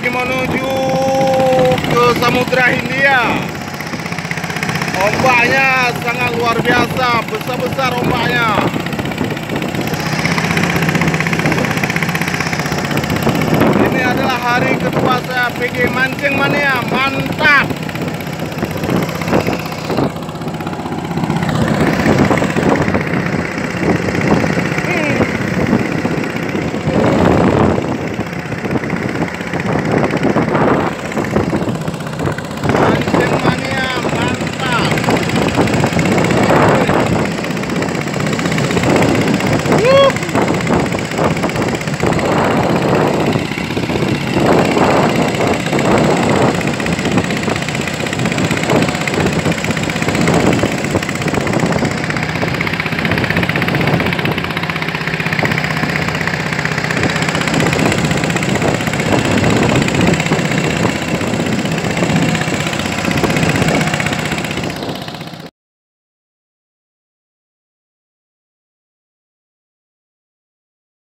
lagi menuju ke Samudra Hindia. Ombaknya sangat luar biasa, besar-besar ombaknya. Ini adalah hari kedua saya pergi mancing mania, mantap.